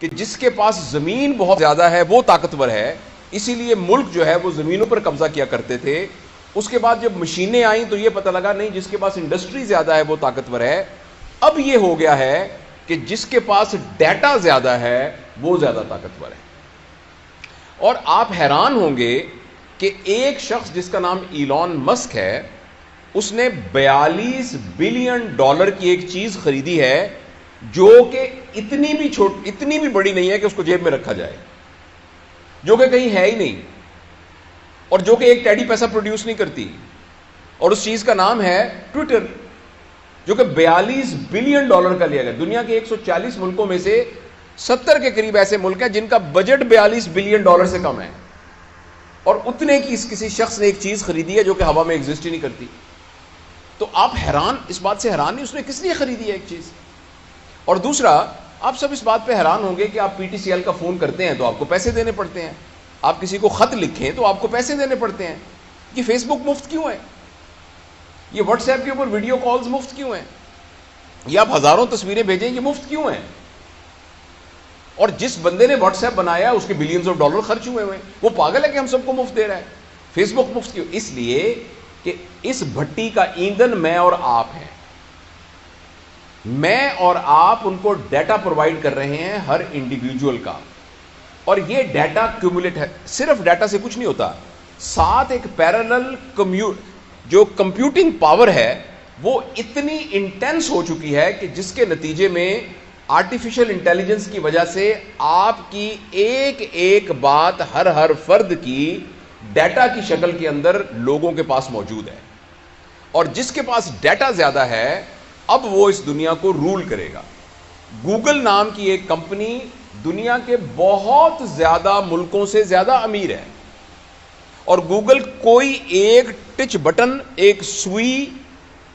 کہ جس کے پاس زمین بہت زیادہ ہے وہ طاقتور ہے، اسی لیے ملک جو ہے وہ زمینوں پر قبضہ کیا کرتے تھے. اس کے بعد جب مشینیں آئیں تو یہ پتہ لگا نہیں، جس کے پاس انڈسٹری زیادہ ہے وہ طاقتور ہے. اب یہ ہو گیا ہے کہ جس کے پاس ڈیٹا زیادہ ہے وہ زیادہ طاقتور ہے. اور آپ حیران ہوں گے کہ ایک شخص جس کا نام ایلون مسک ہے، اس نے $42 بلین کی ایک چیز خریدی ہے جو کہ اتنی بھی بڑی نہیں ہے کہ اس کو جیب میں رکھا جائے، جو کہ کہیں ہے ہی نہیں، اور جو کہ ایک ٹیڈی پیسہ پروڈیوس نہیں کرتی. اور اس چیز کا نام ہے ٹویٹر، جو کہ $42 بلین کا لیا گیا. دنیا کے 140 ملکوں میں سے 70 کے قریب ایسے ملک ہیں جن کا بجٹ $42 بلین سے کم ہے، اور اتنے کی کسی شخص نے ایک چیز خریدی ہے جو کہ ہوا میں ایگزسٹ ہی نہیں کرتی. تو آپ حیران، اس بات سے حیران نہیں اس نے کس لیے خریدی ہے ایک چیز. اور دوسرا، آپ سب اس بات پہ حیران ہوں گے کہ آپ PTCL کا فون کرتے ہیں تو آپ کو پیسے دینے پڑتے ہیں، آپ کسی کو خط لکھیں تو آپ کو پیسے دینے پڑتے ہیں. یہ فیس بک مفت کیوں ہے؟ یہ واٹس ایپ کے اوپر ویڈیو کالز مفت کیوں ہیں؟ یہ آپ ہزاروں تصویریں بھیجیں، یہ مفت کیوں ہیں؟ اور جس بندے نے واٹس ایپ بنایا اس کے $بلینز خرچ ہوئے ہیں، وہ پاگل ہے کہ ہم سب کو مفت دے رہا ہے. فیس بک مفت کیوں؟ اس لیے کہ اس بھٹی کا ایندھن میں اور آپ ہیں. میں اور آپ ان کو ڈیٹا پرووائڈ کر رہے ہیں ہر انڈیویجول کا، اور یہ ڈیٹا کیومولیٹ ہے. صرف ڈیٹا سے کچھ نہیں ہوتا، ساتھ ایک پیرالل جو کمپیوٹنگ پاور ہے وہ اتنی انٹینس ہو چکی ہے کہ جس کے نتیجے میں آرٹیفیشل انٹیلیجنس کی وجہ سے آپ کی ایک ایک بات ہر فرد کی ڈیٹا کی شکل کے اندر لوگوں کے پاس موجود ہے. اور جس کے پاس ڈیٹا زیادہ ہے اب وہ اس دنیا کو رول کرے گا. گوگل نام کی ایک کمپنی دنیا کے بہت زیادہ ملکوں سے زیادہ امیر ہے، اور گوگل کوئی ایک ٹچ بٹن، ایک سوئی،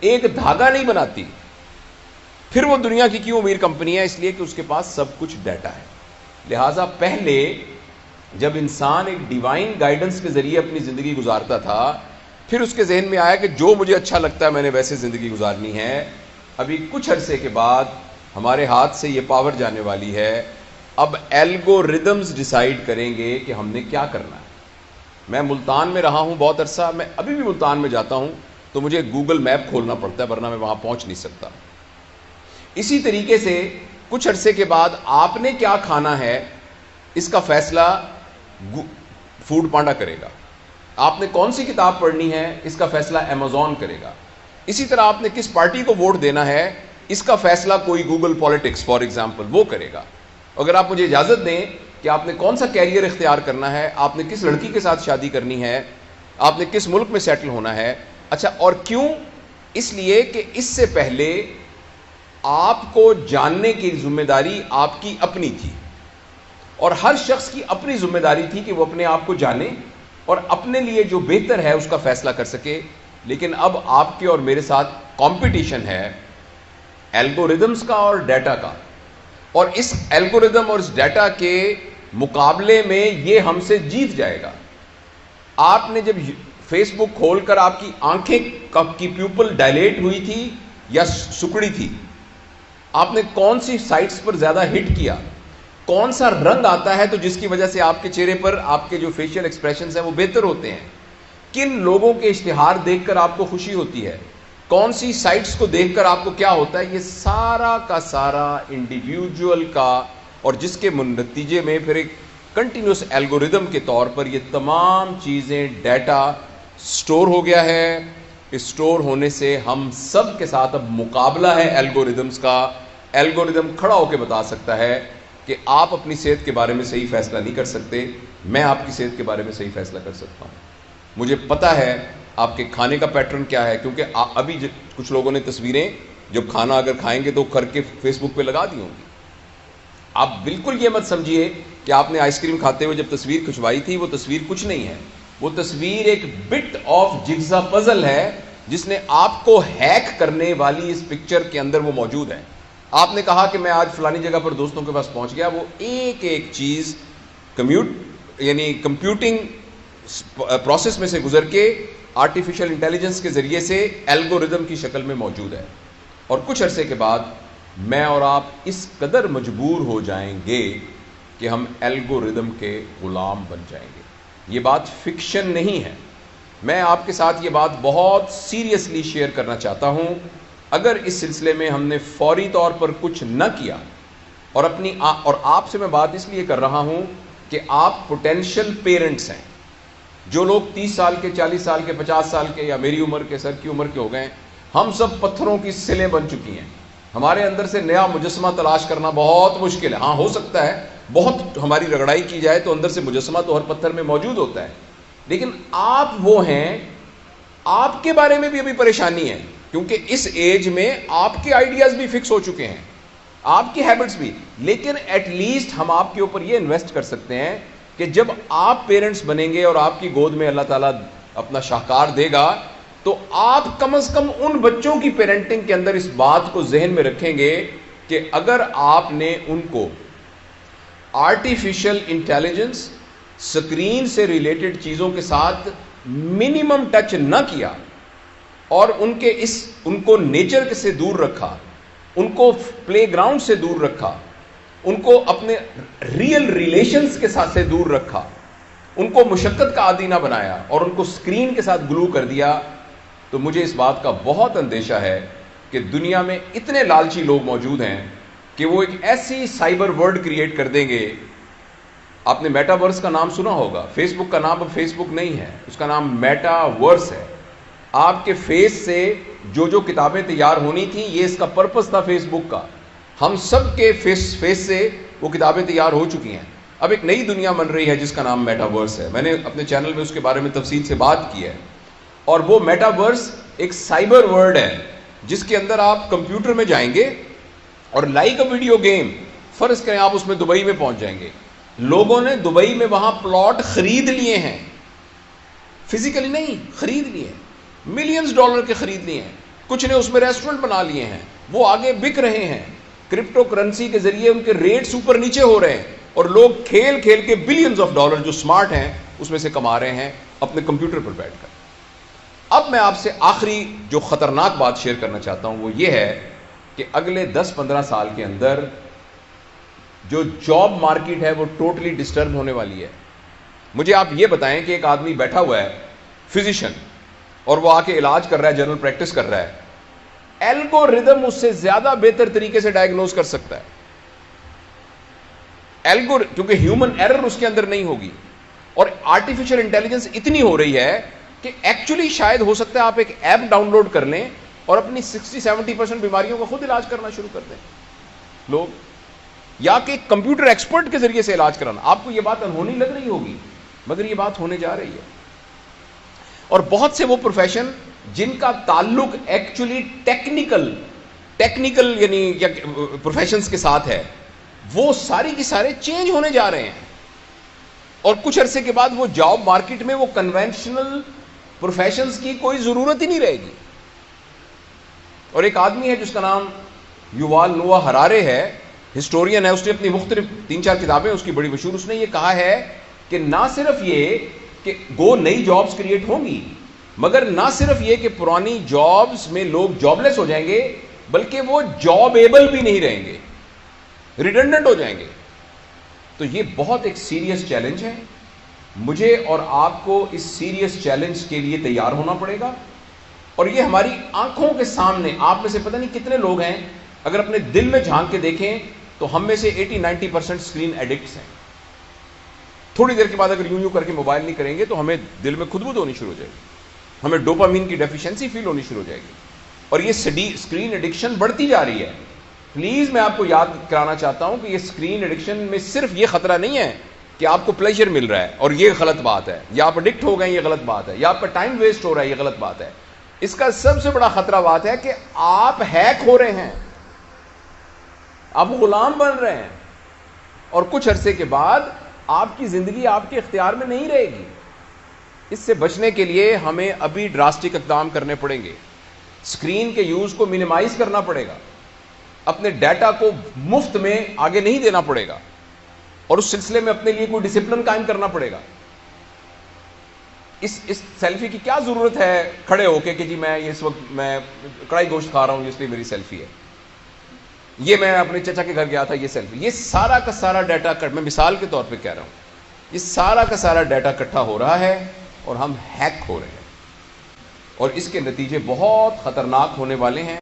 ایک دھاگا نہیں بناتی. پھر وہ دنیا کی کیوں امیر کمپنی ہے؟ اس لیے کہ اس کے پاس سب کچھ ڈیٹا ہے. لہٰذا پہلے جب انسان ایک ڈیوائن گائیڈنس کے ذریعے اپنی زندگی گزارتا تھا، پھر اس کے ذہن میں آیا کہ جو مجھے اچھا لگتا ہے میں نے ویسے زندگی گزارنی ہے. ابھی کچھ عرصے کے بعد ہمارے ہاتھ سے یہ پاور جانے والی ہے. اب الگوریدمز ڈیسائیڈ کریں گے کہ ہم نے کیا کرنا ہے. میں ملتان میں رہا ہوں بہت عرصہ، میں ابھی بھی ملتان میں جاتا ہوں تو مجھے گوگل میپ کھولنا پڑتا ہے، ورنہ میں وہاں پہنچ نہیں سکتا. اسی طریقے سے کچھ عرصے کے بعد آپ نے کیا کھانا ہے اس کا فیصلہ فوڈ پانڈا کرے گا. آپ نے کون سی کتاب پڑھنی ہے اس کا فیصلہ Amazon کرے گا. اسی طرح آپ نے کس پارٹی کو ووٹ دینا ہے اس کا فیصلہ کوئی گوگل پالیٹکس فار ایگزامپل وہ کرے گا. اگر آپ مجھے اجازت دیں کہ آپ نے کون سا کیریئر اختیار کرنا ہے، آپ نے کس لڑکی کے ساتھ شادی کرنی ہے، آپ نے کس ملک میں سیٹل ہونا ہے. اچھا، اور کیوں؟ اس لیے کہ اس سے پہلے آپ کو جاننے کی ذمہ داری آپ کی اپنی تھی، اور ہر شخص کی اپنی ذمہ داری تھی کہ وہ اپنے آپ کو جانے اور اپنے لیے جو بہتر ہے اس کا فیصلہ کر سکے. لیکن اب آپ کے اور میرے ساتھ کمپٹیشن ہے الگوریدمز کا اور ڈیٹا کا، اور اس الگوریدم اور اس ڈیٹا کے مقابلے میں یہ ہم سے جیت جائے گا. آپ نے جب فیس بک کھول کر آپ کی آنکھیں کی پیوپل ڈائلیٹ ہوئی تھی یا سکڑی تھی، آپ نے کون سی سائٹس پر زیادہ ہٹ کیا، کون سا رنگ آتا ہے تو جس کی وجہ سے آپ کے چہرے پر آپ کے جو فیشل ایکسپریشنز ہیں وہ بہتر ہوتے ہیں، کن لوگوں کے اشتہار دیکھ کر آپ کو خوشی ہوتی ہے، کون سی سائٹس کو دیکھ کر آپ کو کیا ہوتا ہے، یہ سارا کا سارا انڈیویجول کا، اور جس کے نتیجے میں پھر ایک کنٹینیوس الگوریدم کے طور پر یہ تمام چیزیں ڈیٹا سٹور ہو گیا ہے. اس سٹور ہونے سے ہم سب کے ساتھ اب مقابلہ ہے الگوریدمز کا. الگوریدم کھڑا ہو کے بتا سکتا ہے کہ آپ اپنی صحت کے بارے میں صحیح فیصلہ نہیں کر سکتے، میں آپ کی صحت کے بارے میں صحیح فیصلہ کر سکتا ہوں. مجھے پتہ ہے آپ کے کھانے کا پیٹرن کیا ہے، کیونکہ ابھی کچھ لوگوں نے تصویریں جب کھانا اگر کھائیں گے تو کر کے فیس بک پہ لگا دی ہوں گی. آپ بالکل یہ مت سمجھیے کہ آپ نے آئس کریم کھاتے ہوئے جب تصویر کھنچوائی تھی وہ تصویر کچھ نہیں ہے، وہ تصویر ایک بٹ آف جگزا پزل ہے جس نے آپ کو ہیک کرنے والی اس پکچر کے اندر وہ موجود ہے. آپ نے کہا کہ میں آج فلانی جگہ پر دوستوں کے پاس پہنچ گیا، وہ ایک ایک چیز کمپیوٹنگ پروسیس میں سے گزر کے آرٹیفیشل انٹیلیجنس کے ذریعے سے الگوریدم کی شکل میں موجود ہے. اور کچھ عرصے کے بعد میں اور آپ اس قدر مجبور ہو جائیں گے کہ ہم الگوریدم کے غلام بن جائیں گے. یہ بات فکشن نہیں ہے. میں آپ کے ساتھ یہ بات بہت سیریسلی شیئر کرنا چاہتا ہوں. اگر اس سلسلے میں ہم نے فوری طور پر کچھ نہ کیا اور آپ سے میں بات اس لیے کر رہا ہوں کہ آپ پوٹینشیل پیرنٹس ہیں. جو لوگ 30 سال کے، 40 سال کے، 50 سال کے یا میری عمر کے، سر کی عمر کے ہو گئے، ہم سب پتھروں کی سلیں بن چکی ہیں. ہمارے اندر سے نیا مجسمہ تلاش کرنا بہت مشکل ہے. ہاں ہو سکتا ہے بہت ہماری رگڑائی کی جائے تو اندر سے مجسمہ تو ہر پتھر میں موجود ہوتا ہے. لیکن آپ وہ ہیں، آپ کے بارے میں بھی ابھی پریشانی ہے، کیونکہ اس ایج میں آپ کے آئیڈیاز بھی فکس ہو چکے ہیں، آپ کی ہیبٹس بھی. لیکن ایٹ لیسٹ ہم آپ کے اوپر یہ انویسٹ کر سکتے ہیں کہ جب آپ پیرنٹس بنیں گے اور آپ کی گود میں اللہ تعالیٰ اپنا شاہکار دے گا، تو آپ کم از کم ان بچوں کی پیرنٹنگ کے اندر اس بات کو ذہن میں رکھیں گے کہ اگر آپ نے ان کو آرٹیفیشل انٹیلیجنس، سکرین سے ریلیٹڈ چیزوں کے ساتھ منیمم ٹچ نہ کیا اور ان کو نیچر سے دور رکھا، ان کو پلے گراؤنڈ سے دور رکھا، ان کو اپنے ریئل ریلیشنز کے ساتھ سے دور رکھا، ان کو مشقت کا عادی نہ بنایا اور ان کو سکرین کے ساتھ گلو کر دیا، تو مجھے اس بات کا بہت اندیشہ ہے کہ دنیا میں اتنے لالچی لوگ موجود ہیں کہ وہ ایک ایسی سائبر ورلڈ کریٹ کر دیں گے. آپ نے میٹا ورس کا نام سنا ہوگا. فیس بک کا نام اب فیس بک نہیں ہے، اس کا نام میٹا ورس ہے. آپ کے فیس سے جو کتابیں تیار ہونی تھیں، یہ اس کا پرپس تھا فیس بک کا. ہم سب کے فیس سے وہ کتابیں تیار ہو چکی ہیں. اب ایک نئی دنیا بن رہی ہے جس کا نام میٹا ورس ہے. میں نے اپنے چینل میں اس کے بارے میں تفصیل سے بات کی ہے. اور وہ میٹا ورس ایک سائبر ورلڈ ہے جس کے اندر آپ کمپیوٹر میں جائیں گے اور لائک اے ویڈیو گیم، فرض کریں آپ اس میں دبئی میں پہنچ جائیں گے. لوگوں نے دبئی میں وہاں پلاٹ خرید لیے ہیں، فزیکلی نہیں، خرید لیے ہیں، $ملینز کے خرید لیے ہیں. کچھ نے اس میں ریسٹورنٹ بنا لیے ہیں، وہ آگے بک رہے ہیں. کرپٹو کرنسی کے ذریعے ان کے ریٹس اوپر نیچے ہو رہے ہیں اور لوگ کھیل کے $بلینز جو سمارٹ ہیں اس میں سے کما رہے ہیں اپنے کمپیوٹر پر بیٹھ کر. اب میں آپ سے آخری جو خطرناک بات شیئر کرنا چاہتا ہوں وہ یہ ہے کہ اگلے 10-15 سال کے اندر جو جاب مارکیٹ ہے وہ ٹوٹلی ڈسٹرب ہونے والی ہے. مجھے آپ یہ بتائیں کہ ایک آدمی بیٹھا ہوا ہے فزیشین اور وہ آ کے علاج کر رہا ہے، جنرل پریکٹس کر رہا ہے، الگوریدم اس سے زیادہ بہتر طریقے سے ڈائگنوز کر سکتا ہے. کیونکہ ہیومن ایرر اس کے اندر نہیں ہوگی. اور آرٹیفیشل انٹیلیجنس اتنی ہو رہی ہے کہ ایکچولی شاید ہو سکتا ہے آپ ایک ایپ ڈاؤن لوڈ کر لیں اور اپنی 60-70% بیماریوں کا خود علاج کرنا شروع کر دیں لوگ، یا کہ کمپیوٹر ایکسپرٹ کے ذریعے سے علاج کرانا. آپ کو یہ بات انہونی لگ رہی ہوگی مگر یہ بات ہونے جا رہی ہے. اور بہت سے وہ پروفیشن جن کا تعلق ایکچولی ٹیکنیکل یعنی یا پروفیشنز کے ساتھ ہے، وہ ساری کی سارے چینج ہونے جا رہے ہیں. اور کچھ عرصے کے بعد وہ جاب مارکیٹ میں وہ کنونشنل پروفیشنز کی کوئی ضرورت ہی نہیں رہے گی. اور ایک آدمی ہے جس کا نام یووال نوآ ہرارے ہے، ہسٹورین ہے. اس نے اپنی مختلف 3-4 کتابیں اس کی بڑی مشہور. اس نے یہ کہا ہے کہ نہ صرف یہ کہ نئی جابز کریٹ ہوں گی، مگر نہ صرف یہ کہ پرانی جابز میں لوگ جاب لیس ہو جائیں گے، بلکہ وہ جاب ایبل بھی نہیں رہیں گے، ریڈنڈنٹ ہو جائیں گے. تو یہ بہت ایک سیریس چیلنج ہے. مجھے اور آپ کو اس سیریس چیلنج کے لیے تیار ہونا پڑے گا. اور یہ ہماری آنکھوں کے سامنے، آپ میں سے پتہ نہیں کتنے لوگ ہیں اگر اپنے دل میں جھانک کے دیکھیں تو ہم میں سے 80-90% اسکرین ایڈکٹس ہیں. تھوڑی دیر کے بعد اگر یوں کر کے موبائل نہیں کریں گے تو ہمیں دل میں خودبود ہونی شروع ہو جائے گی، ہمیں ڈوپامین کی ڈیفیشنسی فیل ہونی شروع ہو جائے گی. اور یہ اسکرین ایڈکشن بڑھتی جا رہی ہے. پلیز میں آپ کو یاد کرانا چاہتا ہوں کہ یہ اسکرین ایڈکشن میں صرف یہ خطرہ نہیں ہے کہ آپ کو پلیجر مل رہا ہے اور یہ غلط بات ہے، یا آپ ایڈکٹ ہو گئے یہ غلط بات ہے، یا آپ کا ٹائم ویسٹ ہو رہا ہے یہ غلط بات ہے. اس کا سب سے بڑا خطرہ بات ہے کہ آپ ہیک ہو رہے ہیں، آپ غلام بن رہے ہیں اور کچھ عرصے کے بعد آپ کی زندگی آپ کے اختیار میں نہیں رہے گی. اس سے بچنے کے لیے ہمیں ابھی ڈراسٹک اقدام کرنے پڑیں گے. اسکرین کے یوز کو منیمائز کرنا پڑے گا، اپنے ڈیٹا کو مفت میں آگے نہیں دینا پڑے گا، اور اس سلسلے میں اپنے لیے کوئی ڈسپلن قائم کرنا پڑے گا. اس سیلفی کی کیا ضرورت ہے کھڑے ہو کے کہ جی میں اس وقت میں کڑائی گوشت کھا رہا ہوں اس لیے میری سیلفی ہے. یہ میں اپنے چچا کے گھر گیا تھا، یہ سیلفی، یہ سارا کا سارا ڈیٹا میں مثال کے طور پہ کہہ رہا ہوں، یہ سارا کا سارا ڈیٹا اکٹھا ہو رہا ہے اور ہم ہیک ہو رہے ہیں، اور اس کے نتیجے بہت خطرناک ہونے والے ہیں۔